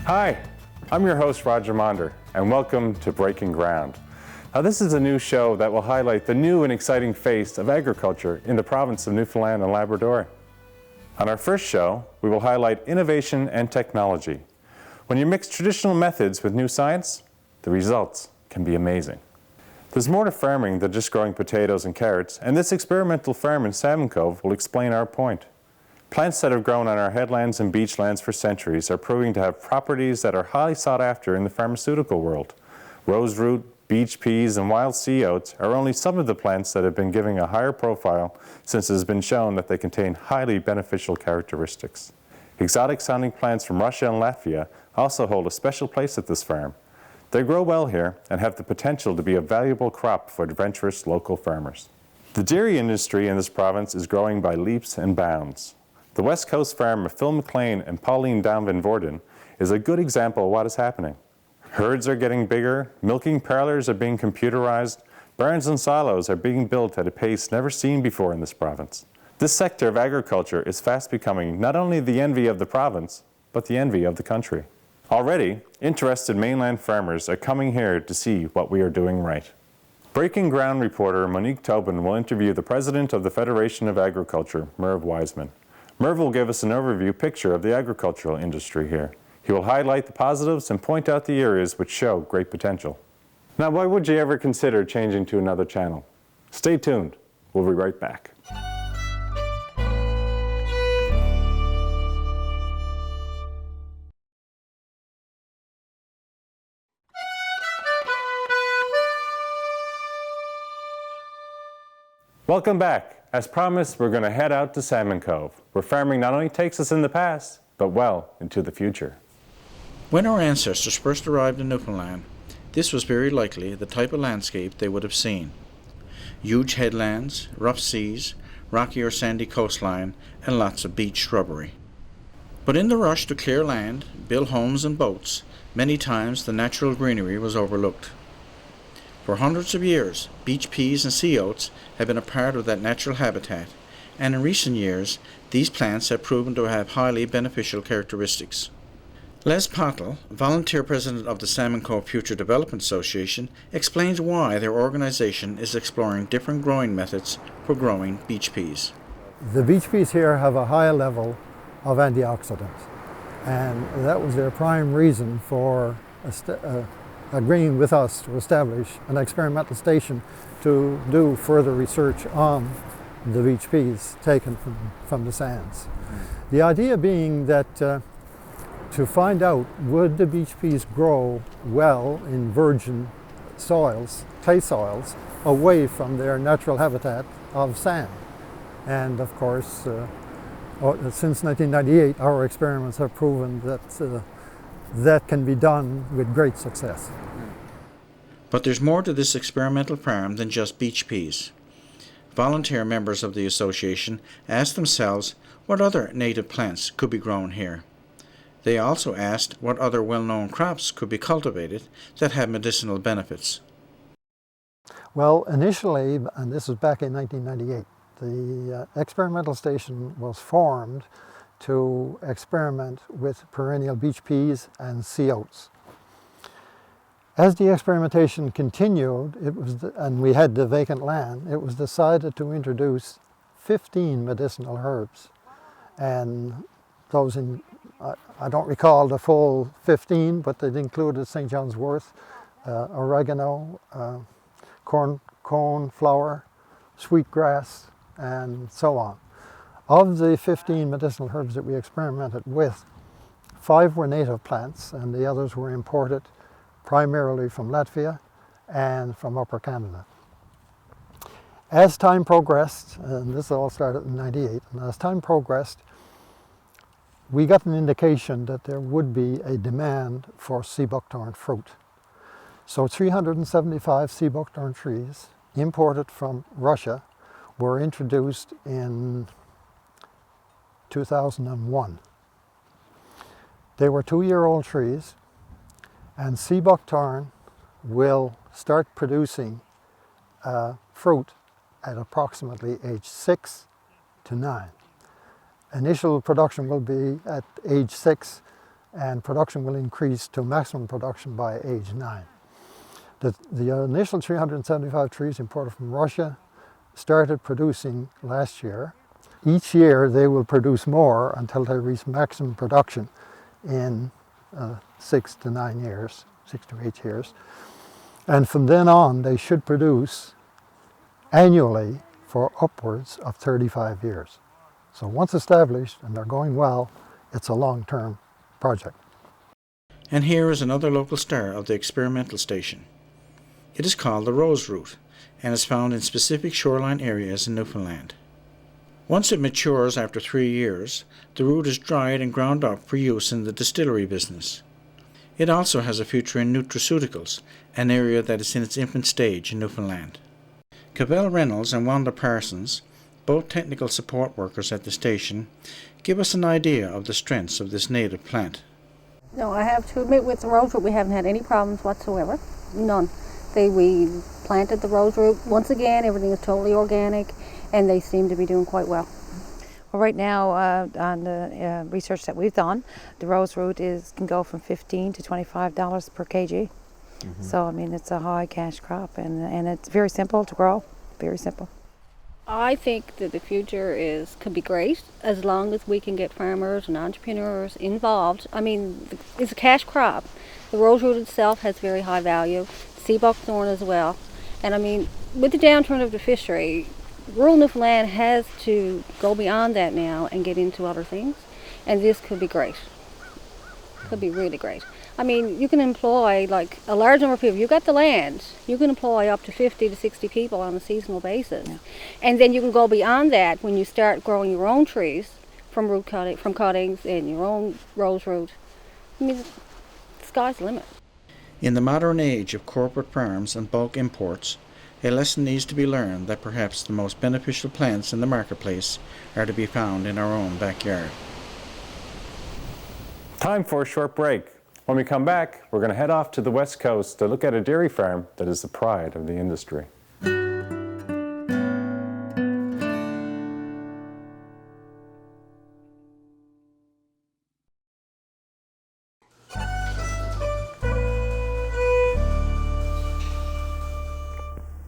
Hi, I'm your host Roger Monder, and welcome to Breaking Ground. Now, this is a new show that will highlight the new and exciting face of agriculture in the province of Newfoundland and Labrador. On our first show, we will highlight innovation and technology. When you mix traditional methods with new science, the results can be amazing. There's more to farming than just growing potatoes and carrots, and this experimental farm in Salmon Cove will explain our point. Plants that have grown on our headlands and beachlands for centuries are proving to have properties that are highly sought after in the pharmaceutical world. Roseroot, beach peas, and wild sea oats are only some of the plants that have been giving a higher profile since it has been shown that they contain highly beneficial characteristics. Exotic-sounding plants from Russia and Latvia also hold a special place at this farm. They grow well here and have the potential to be a valuable crop for adventurous local farmers. The dairy industry in this province is growing by leaps and bounds. The West Coast farm of Phil McLean and Pauline Down Vorden is a good example of what is happening. Herds are getting bigger, milking parlors are being computerized, barns and silos are being built at a pace never seen before in this province. This sector of agriculture is fast becoming not only the envy of the province, but the envy of the country. Already, interested mainland farmers are coming here to see what we are doing right. Breaking Ground reporter Monique Tobin will interview the president of the Federation of Agriculture, Merv Wiseman. Merv will give us an overview picture of the agricultural industry here. He will highlight the positives and point out the areas which show great potential. Now, why would you ever consider changing to another channel? Stay tuned. We'll be right back. Welcome back. As promised, we're going to head out to Salmon Cove, where farming not only takes us in the past, but well into the future. When our ancestors first arrived in Newfoundland, this was very likely the type of landscape they would have seen. Huge headlands, rough seas, rocky or sandy coastline, and lots of beach shrubbery. But in the rush to clear land, build homes and boats, many times the natural greenery was overlooked. For hundreds of years, beach peas and sea oats have been a part of that natural habitat, and in recent years, these plants have proven to have highly beneficial characteristics. Les Pottle, volunteer president of the Salmon Cove Future Development Association, explains why their organization is exploring different growing methods for growing beach peas. The beach peas here have a high level of antioxidants, and that was their prime reason for agreeing with us to establish an experimental station to do further research on the beach peas taken from the sands. The idea being that to find out would the beach peas grow well in virgin soils, clay soils, away from their natural habitat of sand. And of course, since 1998, our experiments have proven that that can be done with great success. But there's more to this experimental farm than just beach peas. Volunteer members of the association asked themselves what other native plants could be grown here. They also asked what other well-known crops could be cultivated that have medicinal benefits. Well, initially, and this was back in 1998, the experimental station was formed to experiment with perennial beach peas and sea oats. As the experimentation continued, and we had the vacant land, it was decided to introduce 15 medicinal herbs. And those I don't recall the full 15, but it included St. John's wort, oregano, cornflower, sweetgrass, and so on. Of the 15 medicinal herbs that we experimented with, 5 were native plants and the others were imported primarily from Latvia and from Upper Canada. As time progressed, and this all started in '98, and as time progressed, we got an indication that there would be a demand for sea buckthorn fruit. So 375 sea buckthorn trees imported from Russia were introduced in 2001. They were 2-year-old trees, and sea buckthorn will start producing fruit at approximately age 6 to 9. Initial production will be at age 6, and production will increase to maximum production by age 9. The initial 375 trees imported from Russia started producing last year. Each year they will produce more until they reach maximum production in 6 to 9 years, 6 to 8 years. And from then on they should produce annually for upwards of 35 years. So once established and they're going well, it's a long-term project. And here is another local star of the experimental station. It is called the rose root and is found in specific shoreline areas in Newfoundland. Once it matures after 3 years, the root is dried and ground up for use in the distillery business. It also has a future in nutraceuticals, an area that is in its infant stage in Newfoundland. Cabell Reynolds and Wanda Parsons, both technical support workers at the station, give us an idea of the strengths of this native plant. No, I have to admit with the rose root we haven't had any problems whatsoever. None. We planted the rose root. Once again, everything is totally organic and they seem to be doing quite well. Well, right now, on the research that we've done, the rose root can go from $15 to $25 per kg. Mm-hmm. So, I mean, it's a high cash crop and it's very simple to grow, very simple. I think that the future could be great as long as we can get farmers and entrepreneurs involved. I mean, it's a cash crop. The rose root itself has very high value, sea buckthorn as well. And I mean, with the downturn of the fishery, rural Newfoundland has to go beyond that now and get into other things. And this could be great. Could be really great. I mean, you can employ like a large number of people. You've got the land. You can employ up to 50 to 60 people on a seasonal basis. Yeah. And then you can go beyond that when you start growing your own trees from cuttings and your own rose root. I mean, the sky's the limit. In the modern age of corporate farms and bulk imports, a lesson needs to be learned that perhaps the most beneficial plants in the marketplace are to be found in our own backyard. Time for a short break. When we come back, we're going to head off to the West Coast to look at a dairy farm that is the pride of the industry.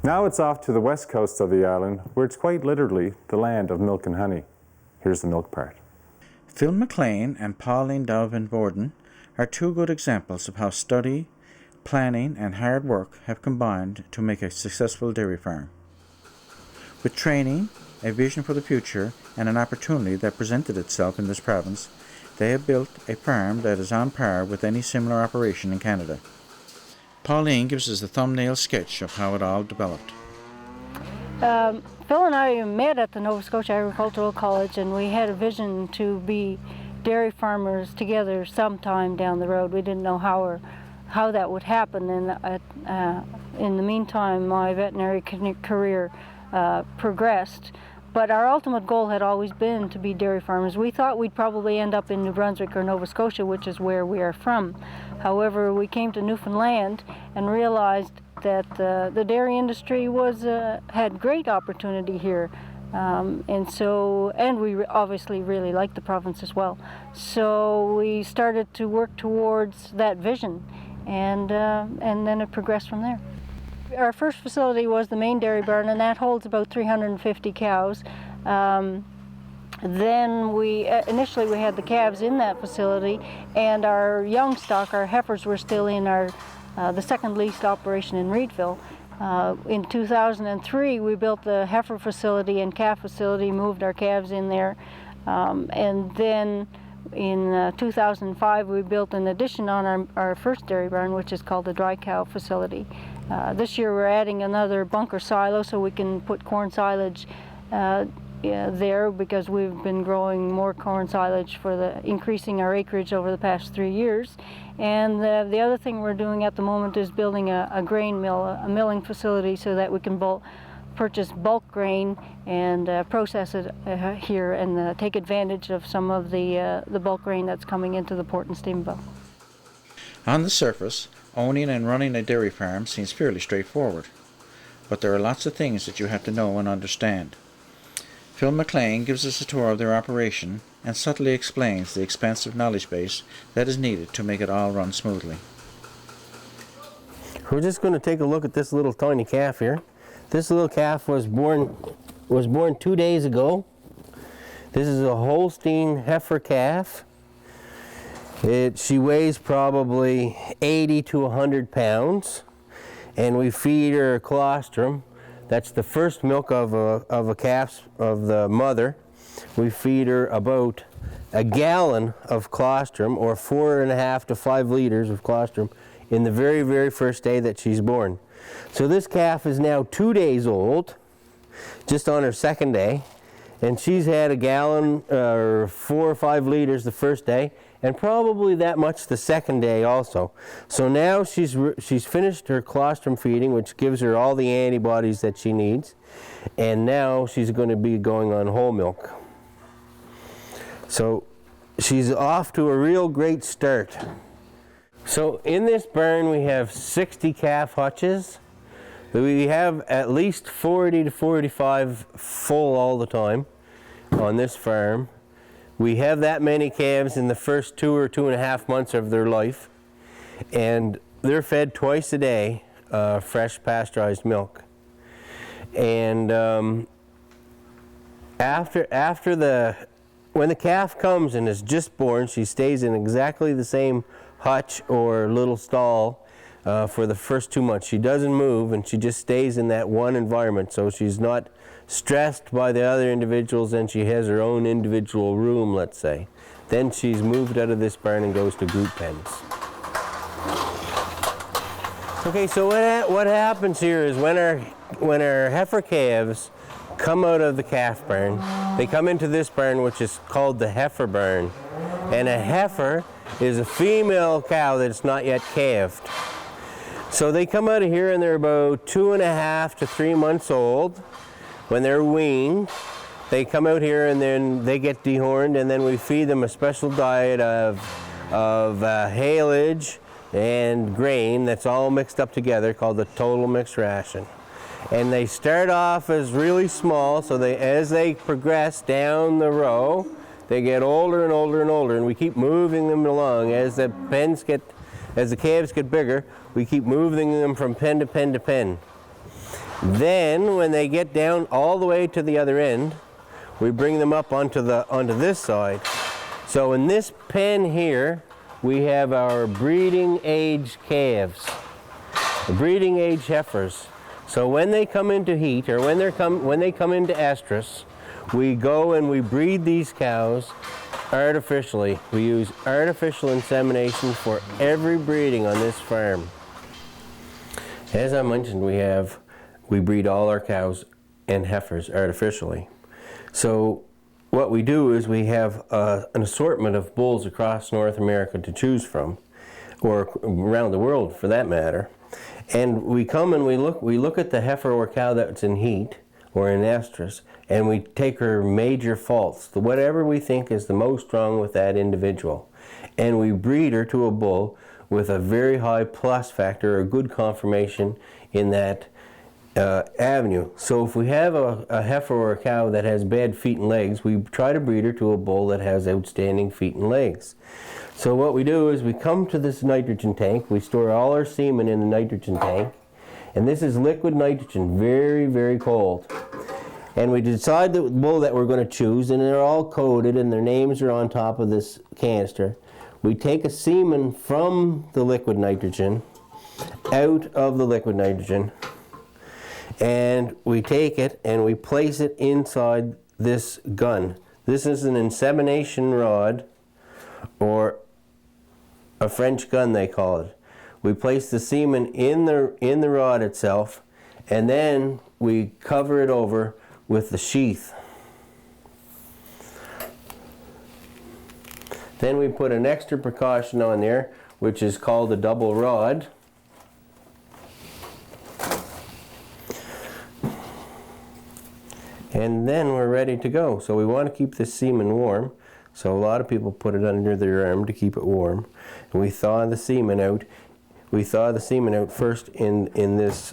Now it's off to the west coast of the island, where it's quite literally the land of milk and honey. Here's the milk part. Phil McLean and Pauline Van Voorden are two good examples of how study, planning, and hard work have combined to make a successful dairy farm. With training, a vision for the future, and an opportunity that presented itself in this province, they have built a farm that is on par with any similar operation in Canada. Pauline gives us a thumbnail sketch of how it all developed. Phil and I met at the Nova Scotia Agricultural College, and we had a vision to be dairy farmers together sometime down the road. We didn't know how that would happen, and in the meantime my veterinary career progressed. But our ultimate goal had always been to be dairy farmers. We thought we'd probably end up in New Brunswick or Nova Scotia, which is where we are from. However, we came to Newfoundland and realized that the dairy industry had great opportunity here. And we obviously really liked the province as well. So we started to work towards that vision, and then it progressed from there. Our first facility was the main dairy barn, and that holds about 350 cows. Then initially we had the calves in that facility, and our young stock, our heifers, were still in the second leased operation in Reedville. In 2003 we built the heifer facility and calf facility, moved our calves in there, and then in 2005 we built an addition on our first dairy barn, which is called the dry cow facility. This year we're adding another bunker silo so we can put corn silage there, because we've been growing more corn silage for increasing our acreage over the past 3 years. And the other thing we're doing at the moment is building a grain mill, a milling facility, so that we can purchase bulk grain and process it here and take advantage of some of the bulk grain that's coming into the port in Stephenville. On the surface, owning and running a dairy farm seems fairly straightforward, but there are lots of things that you have to know and understand. Phil McLean gives us a tour of their operation and subtly explains the expansive knowledge base that is needed to make it all run smoothly. We're just going to take a look at this little tiny calf here. This little calf was born 2 days ago. This is a Holstein heifer calf. She weighs probably 80 to 100 pounds, and we feed her colostrum. That's the first milk of a calf, of the mother. We feed her about a gallon of colostrum, or 4.5 to 5 liters of colostrum, in the very, very first day that she's born. So this calf is now 2 days old, just on her second day, and she's had a gallon or 4 or 5 liters the first day, and probably that much the second day also. So now she's finished her colostrum feeding, which gives her all the antibodies that she needs, and now she's going to be going on whole milk. So she's off to a real great start. So in this barn we have 60 calf hutches. We have at least 40 to 45 full all the time on this farm. We have that many calves in the first 2 or 2.5 months of their life, and they're fed twice a day fresh pasteurized milk. And when the calf comes and is just born, she stays in exactly the same hutch or little stall for the first 2 months. She doesn't move, and she just stays in that one environment, so she's not stressed by the other individuals, and she has her own individual room, let's say. Then she's moved out of this barn and goes to group pens. Okay, so what happens here is when our heifer calves come out of the calf barn, they come into this barn, which is called the heifer barn. And a heifer is a female cow that's not yet calved. So they come out of here and they're about 2.5 to 3 months old. When they're weaned, they come out here and then they get dehorned, and then we feed them a special diet of haylage and grain that's all mixed up together, called the total mixed ration. And they start off as really small, so as they progress down the row, they get older and older and older, and we keep moving them along. As the calves get bigger, we keep moving them from pen to pen to pen. Then, when they get down all the way to the other end, we bring them up onto this side. So in this pen here, we have our breeding age calves, the breeding age heifers. So when they come into heat, or when they come into estrus, we go and we breed these cows artificially. We use artificial insemination for every breeding on this farm. As I mentioned, we breed all our cows and heifers artificially. So what we do is we have an assortment of bulls across North America to choose from, or around the world for that matter. And we come and we look at the heifer or cow that's in heat or in estrus, and we take her major faults, whatever we think is the most wrong with that individual, and we breed her to a bull with a very high plus factor, or good conformation in that avenue. So if we have a heifer or a cow that has bad feet and legs, we try to breed her to a bull that has outstanding feet and legs. So what we do is we come to this nitrogen tank, we store all our semen in the nitrogen tank, and this is liquid nitrogen, very, very cold. And we decide the bull that we're going to choose, and they're all coded and their names are on top of this canister. We take a semen from the liquid nitrogen, out of the liquid nitrogen, and we take it and we place it inside this gun. This is an insemination rod, or a French gun they call it. We place the semen in the rod itself, and then we cover it over with the sheath. Then we put an extra precaution on there, which is called a double rod. And then we're ready to go. So we want to keep this semen warm. So a lot of people put it under their arm to keep it warm. And we thaw the semen out. We thaw the semen out first in this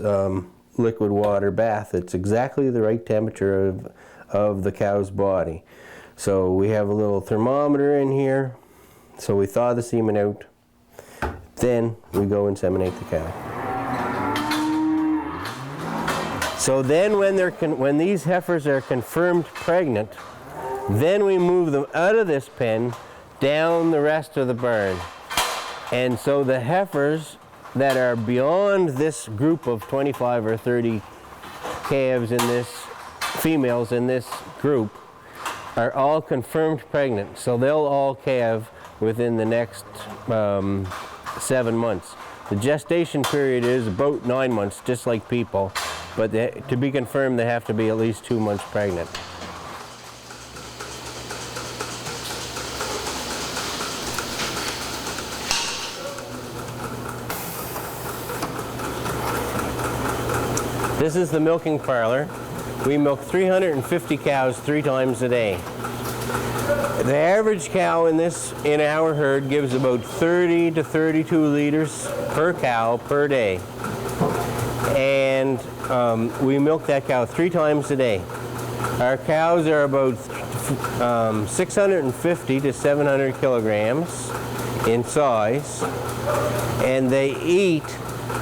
liquid water bath. It's exactly the right temperature of the cow's body. So we have a little thermometer in here. So we thaw the semen out. Then we go inseminate the cow. So then when these heifers are confirmed pregnant, then we move them out of this pen down the rest of the barn. And so the heifers that are beyond this group of 25 or 30 calves in this, females in this group, are all confirmed pregnant. So they'll all calve within the next 7 months. The gestation period is about 9 months, just like people, but to be confirmed they have to be at least 2 months pregnant. This is the milking parlor. We milk 350 cows 3 times a day. The average cow in our herd gives about 30 to 32 liters per cow per day. And we milk that cow 3 times a day. Our cows are about 650 to 700 kilograms in size, and they eat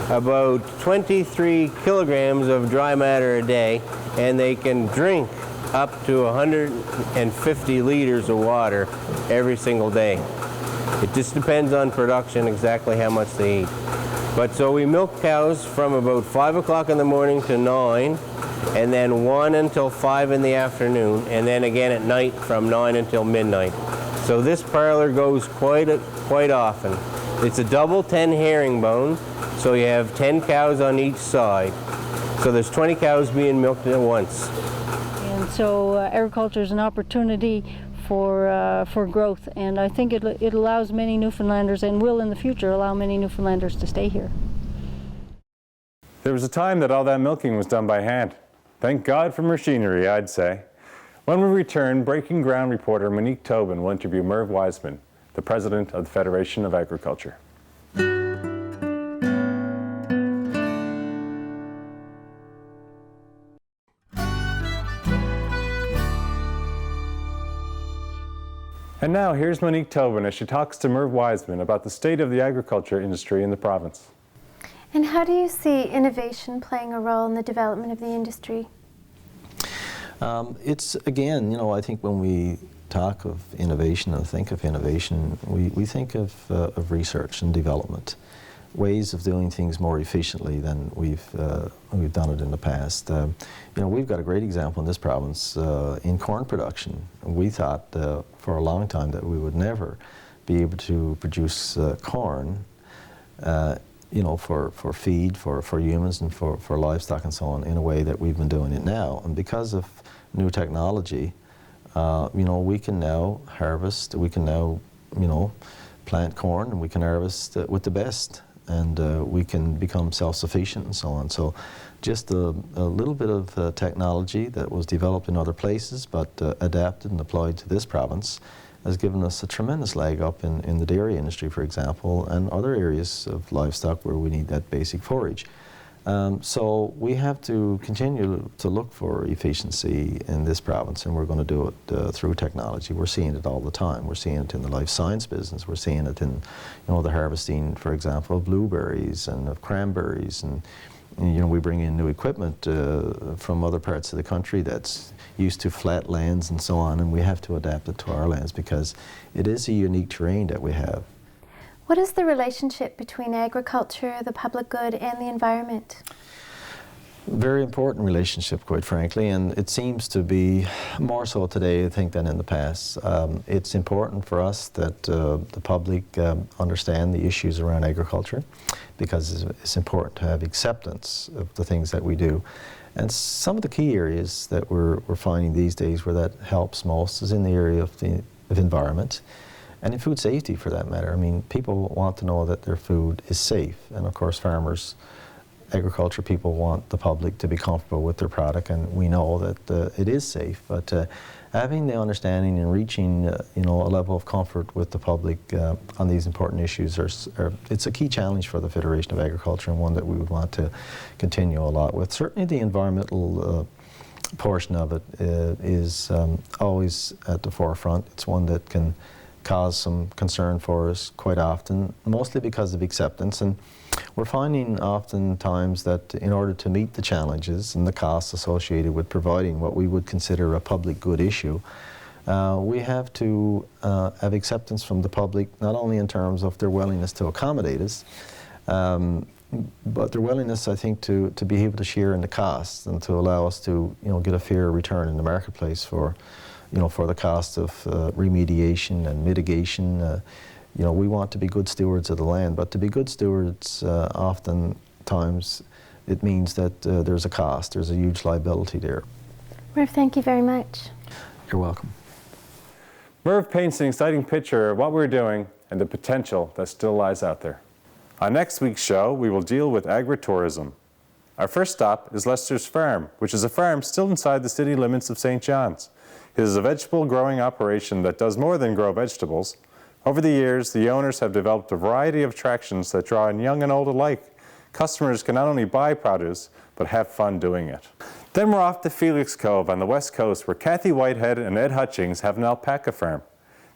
about 23 kilograms of dry matter a day, and they can drink up to 150 liters of water every single day. It just depends on production exactly how much they eat. But so we milk cows from about 5 o'clock in the morning to 9, and then 1 until 5 in the afternoon, and then again at night from 9 until midnight. So this parlor goes quite often. It's a double 10 herringbone, so you have 10 cows on each side. So there's 20 cows being milked at once. And so agriculture is an opportunity for growth, and I think it allows many Newfoundlanders, and will in the future allow many Newfoundlanders to stay here. There was a time that all that milking was done by hand. Thank God for machinery, I'd say. When we return, Breaking Ground reporter Monique Tobin will interview Merv Wiseman, the president of the Federation of Agriculture. And now here's Monique Tobin as she talks to Merv Wiseman about the state of the agriculture industry in the province. And how do you see innovation playing a role in the development of the industry? It's, again, you know, I think when we talk of innovation and think of innovation, we think of research and development, ways of doing things more efficiently than we've done it in the past. You know, we've got a great example in this province in corn production. We thought for a long time that we would never be able to produce corn, you know, for feed, for humans and for livestock and so on, in a way that we've been doing it now. And because of new technology, you know, we can now harvest, we can now, you know, plant corn, and we can harvest with the best, and we can become self-sufficient and so on. So just a little bit of technology that was developed in other places but adapted and applied to this province has given us a tremendous leg up in the dairy industry, for example, and other areas of livestock where we need that basic forage. So we have to continue to look for efficiency in this province, and we're going to do it through technology. We're seeing it all the time. We're seeing it in the life science business. We're seeing it in, you know, the harvesting, for example, of blueberries and of cranberries, and you know, we bring in new equipment from other parts of the country that's used to flat lands and so on, and we have to adapt it to our lands because it is a unique terrain that we have. What is the relationship between agriculture, the public good, and the environment? Very important relationship, quite frankly, and it seems to be more so today, I think, than in the past. It's important for us that the public understand the issues around agriculture, because it's important to have acceptance of the things that we do. And some of the key areas that we're finding these days where that helps most is in the area of environment, and in food safety, for that matter. I mean, people want to know that their food is safe, and of course farmers, agriculture people want the public to be comfortable with their product, and we know that it is safe, but having the understanding and reaching you know, a level of comfort with the public on these important issues it's a key challenge for the Federation of Agriculture, and one that we would want to continue a lot with. Certainly the environmental portion of it is always at the forefront. It's one that can cause some concern for us quite often, mostly because of acceptance. And we're finding oftentimes that in order to meet the challenges and the costs associated with providing what we would consider a public good issue, we have to have acceptance from the public, not only in terms of their willingness to accommodate us, but their willingness, I think, to be able to share in the costs and to allow us to, get a fair return in the marketplace for the cost of remediation and mitigation. We want to be good stewards of the land, but to be good stewards, oftentimes it means that there's a cost, there's a huge liability there. Merv, thank you very much. You're welcome. Merv paints an exciting picture of what we're doing and the potential that still lies out there. On next week's show, we will deal with agritourism. Our first stop is Lester's Farm, which is a farm still inside the city limits of St. John's. It is a vegetable growing operation that does more than grow vegetables. Over the years, the owners have developed a variety of attractions that draw in young and old alike. Customers can not only buy produce, but have fun doing it. Then we're off to Felix Cove on the west coast, where Kathy Whitehead and Ed Hutchings have an alpaca farm.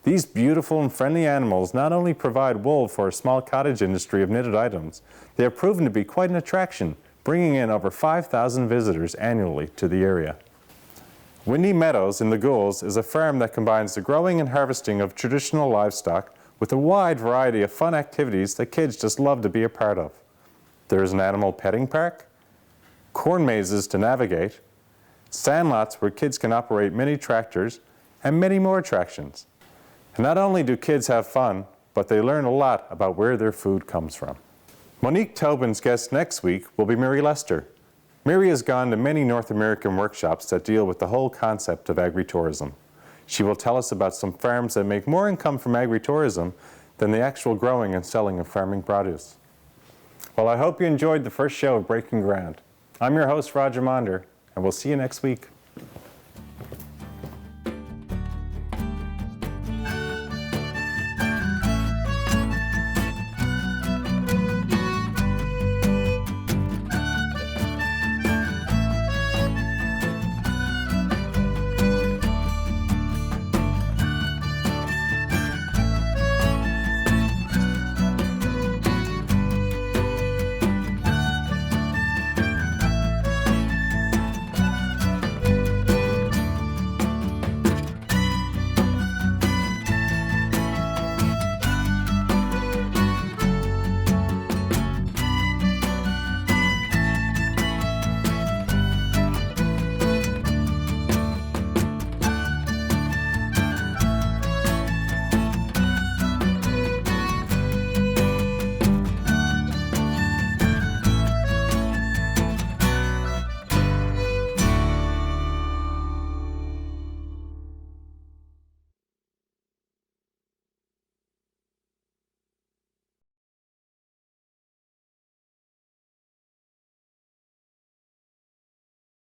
These beautiful and friendly animals not only provide wool for a small cottage industry of knitted items, they have proven to be quite an attraction, bringing in over 5,000 visitors annually to the area. Windy Meadows in the Gouls is a farm that combines the growing and harvesting of traditional livestock with a wide variety of fun activities that kids just love to be a part of. There is an animal petting park, corn mazes to navigate, sandlots where kids can operate mini tractors, and many more attractions. And not only do kids have fun, but they learn a lot about where their food comes from. Monique Tobin's guest next week will be Mary Lester. Mary has gone to many North American workshops that deal with the whole concept of agritourism. She will tell us about some farms that make more income from agritourism than the actual growing and selling of farming produce. Well, I hope you enjoyed the first show of Breaking Ground. I'm your host, Roger Monder, and we'll see you next week.